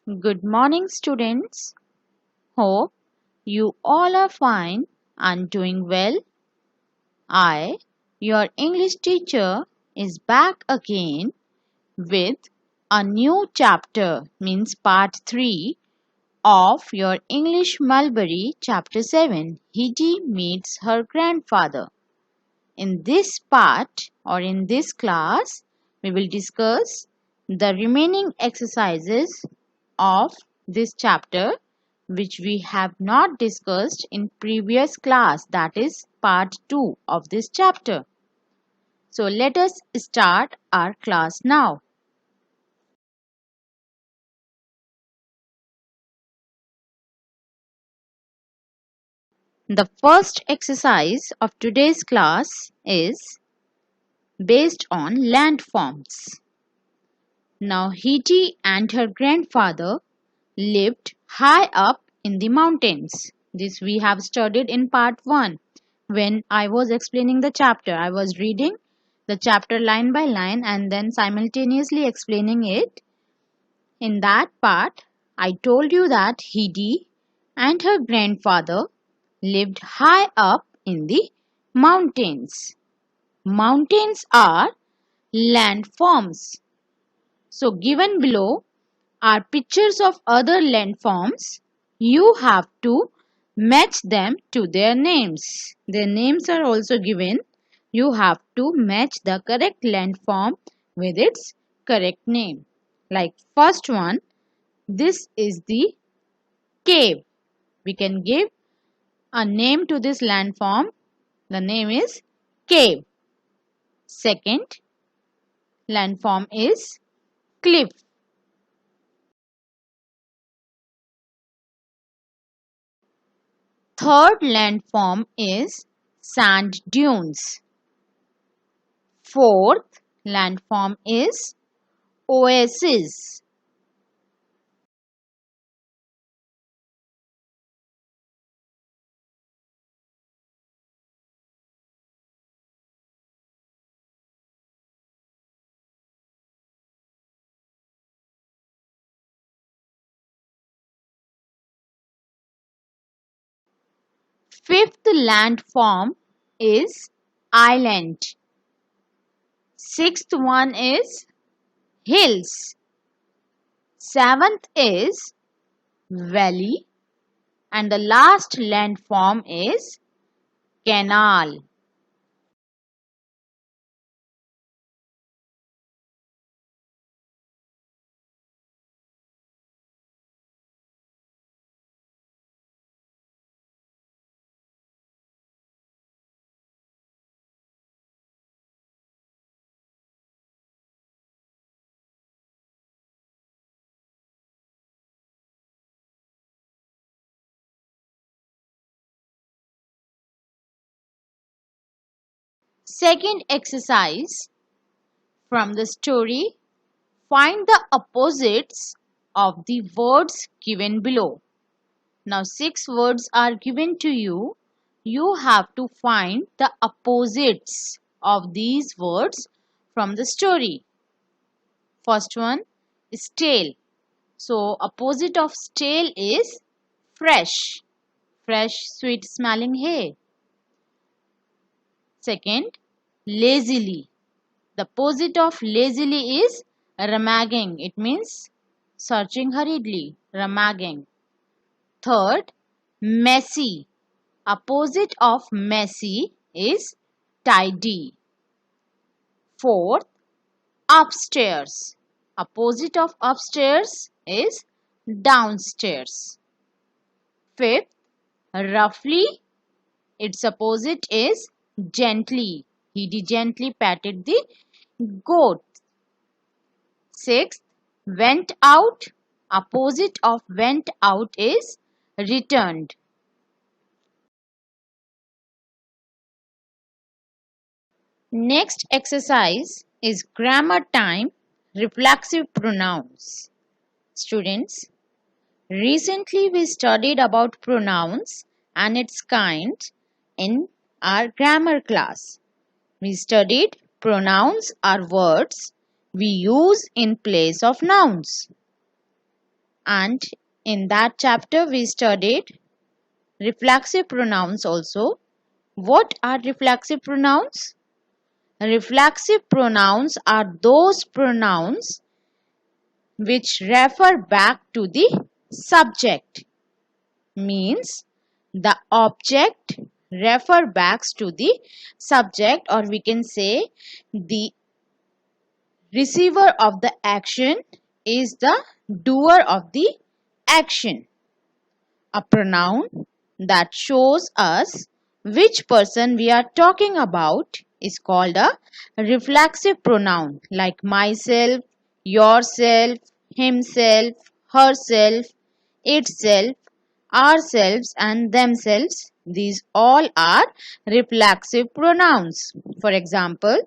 Good morning, students. Hope you all are fine and doing well. I, your English teacher, is back again with a new chapter, means part 3 of your English Mulberry chapter 7, Hetty meets her grandfather. In this part or in this class, we will discuss the remaining exercises of this chapter which we have not discussed in previous class, that is part 2 of this chapter. So let us start our class now. The first exercise of today's class is based on landforms. Now Hetty and her grandfather lived high up in the mountains. This we have studied in part 1. When I was explaining the chapter, I was reading the chapter line by line and then simultaneously explaining it. In that part, I told you that Hetty and her grandfather lived high up in the mountains. Mountains are landforms. So given below are pictures of other landforms. You have to match them to their names. Their names are also given. You have to match the correct landform with its correct name. Like first one, this is the cave. We can give a name to this landform. The name is cave. Second landform is cliff. Third landform is sand dunes. Fourth landform is oasis. Fifth landform is island. Sixth one is hills. Seventh is valley. And the last landform is canal. Second exercise from the story, find the opposites of the words given below. Now 6 words are given to you. You have to find the opposites of these words from the story. First one is stale. So opposite of stale is fresh. Fresh, sweet smelling hay. Second, lazily. The opposite of lazily is rummaging. It means searching hurriedly. Rummaging. Third, messy. Opposite of messy is tidy. Fourth, upstairs. Opposite of upstairs is downstairs. Fifth, roughly. Its opposite is gently. He gently patted the goat. Sixth, went out. Opposite of went out is returned. Next exercise is grammar time, reflexive pronouns. Students, recently we studied about pronouns and its kinds in our grammar class. We studied pronouns are words we use in place of nouns. And in that chapter we studied reflexive pronouns also. What are reflexive pronouns? Reflexive pronouns are those pronouns which refer back to the subject. Means the object refer back to the subject, or we can say the receiver of the action is the doer of the action. A pronoun that shows us which person we are talking about is called a reflexive pronoun, like myself, yourself, himself, herself, itself, ourselves, and themselves. These all are reflexive pronouns. For example,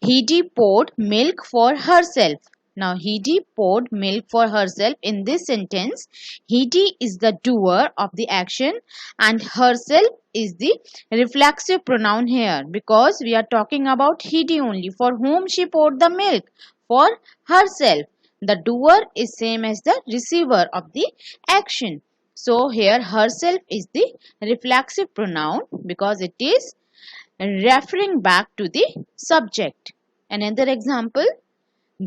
Hedi poured milk for herself. Now, Hedi poured milk for herself. In this sentence, Hedi is the doer of the action and herself is the reflexive pronoun here, because we are talking about Hedi only, for whom she poured the milk, for herself. The doer is same as the receiver of the action. So, here herself is the reflexive pronoun because it is referring back to the subject. Another example,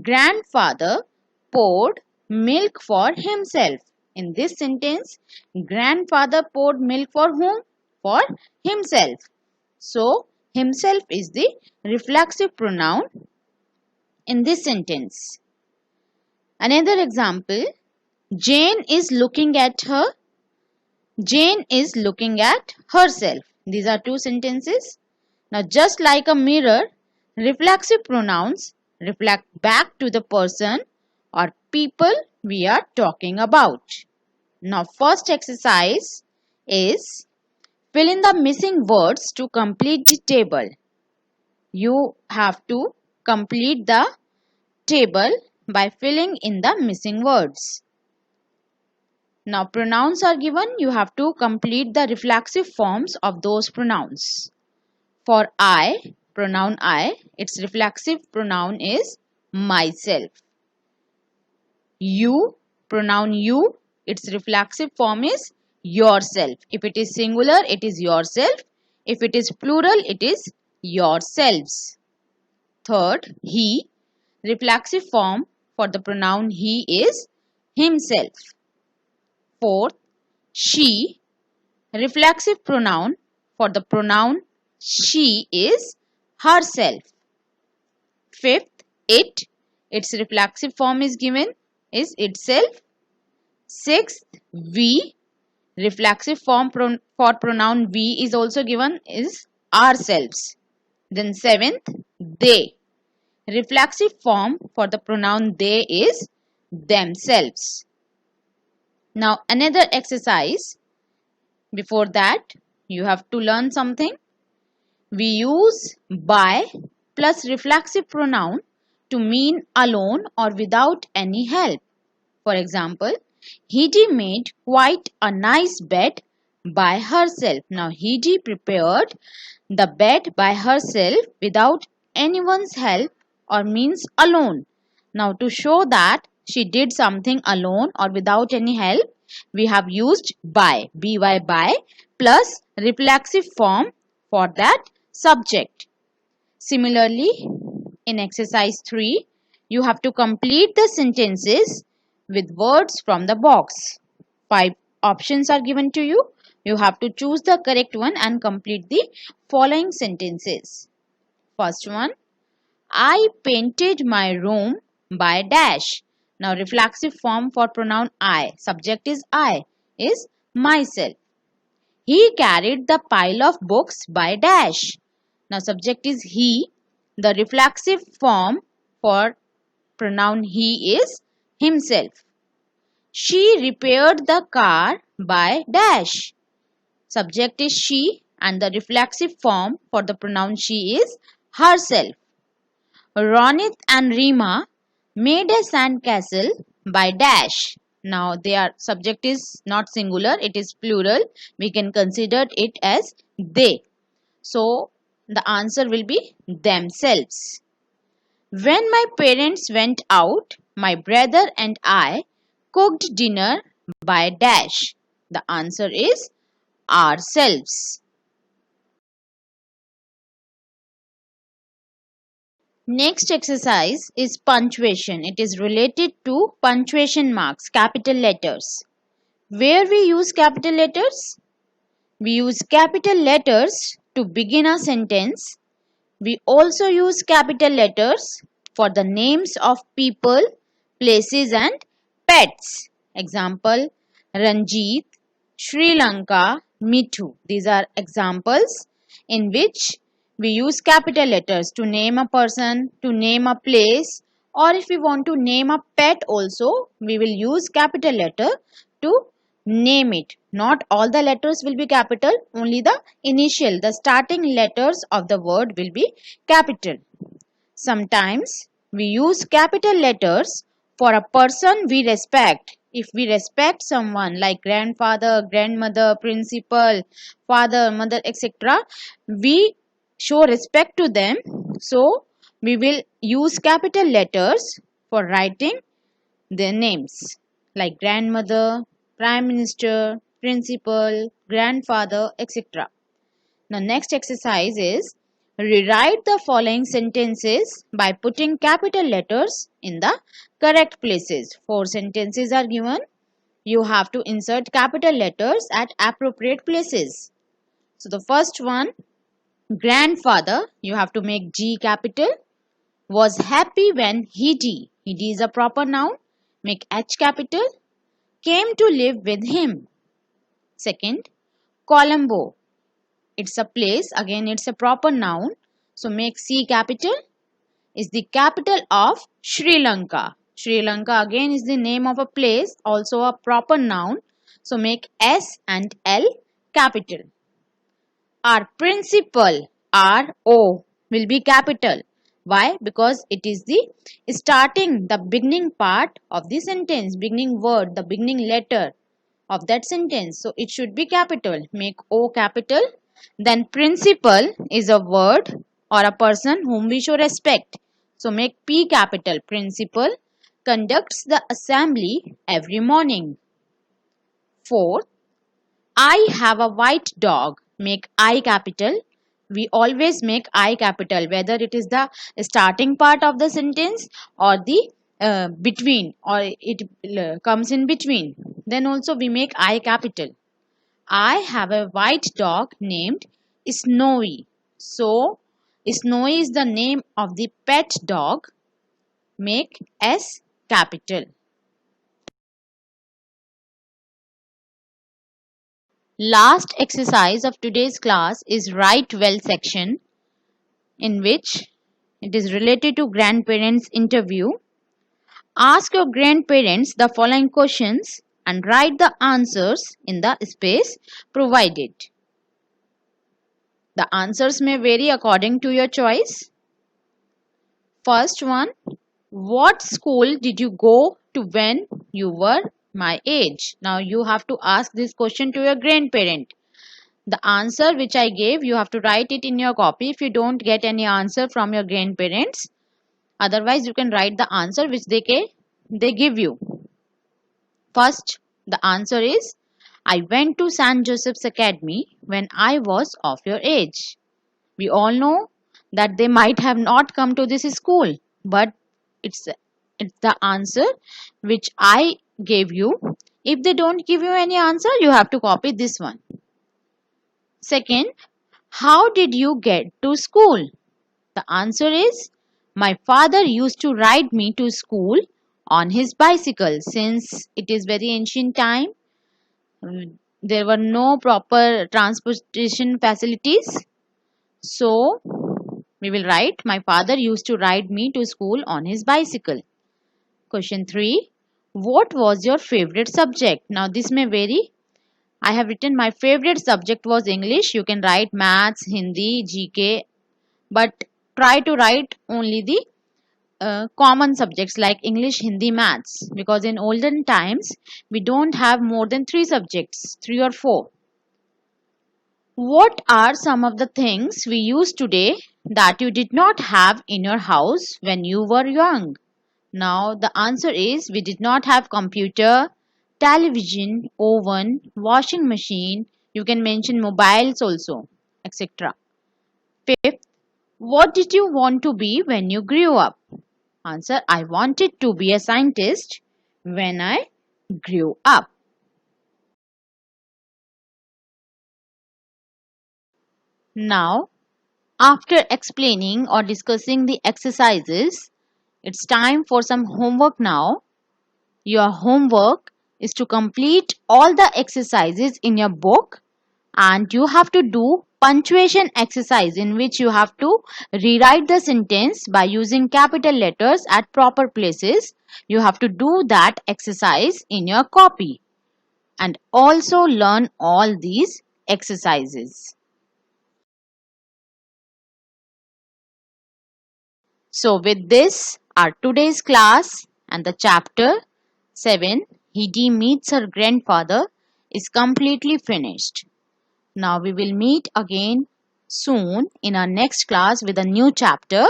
grandfather poured milk for himself. In this sentence, grandfather poured milk for whom? For himself. So, himself is the reflexive pronoun in this sentence. Another example, Jane is looking at her. Jane is looking at herself. These are two sentences. Now, just like a mirror, reflexive pronouns reflect back to the person or people we are talking about. Now, first exercise is fill in the missing words to complete the table. You have to complete the table by filling in the missing words. Now, pronouns are given. You have to complete the reflexive forms of those pronouns. For I, pronoun I, its reflexive pronoun is myself. You, pronoun you, its reflexive form is yourself. If it is singular, it is yourself. If it is plural, it is yourselves. Third, he, reflexive form for the pronoun he is himself. Fourth, she, reflexive pronoun for the pronoun she is herself. Fifth, it, its reflexive form is given is itself. Sixth, we, reflexive form for pronoun we is also given is ourselves. Then seventh, they, reflexive form for the pronoun they is themselves. Now, another exercise. Before that, you have to learn something. We use by plus reflexive pronoun to mean alone or without any help. For example, Hedi made quite a nice bed by herself. Now, Hedi prepared the bed by herself without anyone's help or means alone. Now, to show that she did something alone or without any help, we have used by plus reflexive form for that subject. Similarly, in exercise 3, you have to complete the sentences with words from the box. 5 options are given to you. You have to choose the correct one and complete the following sentences. First one, I painted my room by dash. Now, reflexive form for pronoun I, subject is I, is myself. He carried the pile of books by dash. Now, subject is he. The reflexive form for pronoun he is himself. She repaired the car by dash. Subject is she and the reflexive form for the pronoun she is herself. Ronit and Rima made a sandcastle by dash. Now their subject is not singular, it is plural. We can consider it as they. So the answer will be themselves. When my parents went out, my brother and I cooked dinner by dash? The answer is ourselves. Next exercise is punctuation. It is related to punctuation marks, capital letters. Where we use capital letters? We use capital letters to begin a sentence. We also use capital letters for the names of people, places and pets. Example, Ranjit, Sri Lanka, Mithu. These are examples in which we use capital letters to name a person, to name a place, or if we want to name a pet also, we will use capital letter to name it. Not all the letters will be capital, only the initial, the starting letters of the word will be capital. Sometimes we use capital letters for a person we respect. If we respect someone like grandfather, grandmother, principal, father, mother, etc., we show respect to them. So we will use capital letters for writing their names like grandmother, prime minister, principal, grandfather, etc. The next exercise is rewrite the following sentences by putting capital letters in the correct places. 4 sentences are given. You have to insert capital letters at appropriate places. So the first one, grandfather, you have to make G capital. Was happy when he is a proper noun, make H capital. Came to live with him. Second, Colombo, it's a place, again it's a proper noun, so make C capital. Is the capital of Sri Lanka. Sri Lanka again is the name of a place, also a proper noun, so make S and L capital. Our principal, R-O, will be capital. Why? Because it is the starting, the beginning part of the sentence, beginning word, the beginning letter of that sentence. So it should be capital. Make O capital. Then principal is a word or a person whom we show respect. So make P capital. Principal conducts the assembly every morning. Fourth, I have a white dog. Make I capital. We always make I capital, whether it is the starting part of the sentence or the between, or it comes in between. Then also we make I capital. I have a white dog named Snowy. So Snowy is the name of the pet dog. Make S capital. Last exercise of today's class is Write Well section, in which it is related to grandparents interview. Ask your grandparents the following questions and write the answers in the space provided. The answers may vary according to your choice. First one, what school did you go to when you were my age? Now you have to ask this question to your grandparent. The answer which I gave, you have to write it in your copy if you don't get any answer from your grandparents. Otherwise, you can write the answer which they give you. First, the answer is, I went to St. Joseph's Academy when I was of your age. We all know that they might have not come to this school, but it's the answer which I gave you. If they don't give you any answer, you have to copy this one. Second, how did you get to school? The answer is, my father used to ride me to school on his bicycle. Since it is very ancient time, there were no proper transportation facilities. So, we will write, my father used to ride me to school on his bicycle. Question 3. What was your favorite subject? Now, this may vary. I have written my favorite subject was English. You can write maths, Hindi, GK, but try to write only the common subjects like English, Hindi, maths, because in olden times we don't have more than 3 subjects, 3 or 4. What are some of the things we use today that you did not have in your house when you were young? Now the answer is we did not have computer, television, oven, washing machine. You can mention mobiles also, etc. Fifth, what did you want to be when you grew up? Answer, I wanted to be a scientist when I grew up. Now, after explaining or discussing the exercises, it's time for some homework now. Your homework is to complete all the exercises in your book, and you have to do punctuation exercise in which you have to rewrite the sentence by using capital letters at proper places. You have to do that exercise in your copy and also learn all these exercises. So with this, our today's class and the chapter 7, Hidi meets her grandfather, is completely finished. Now we will meet again soon in our next class with a new chapter.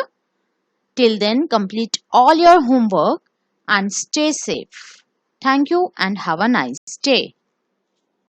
Till then, complete all your homework and stay safe. Thank you and have a nice day.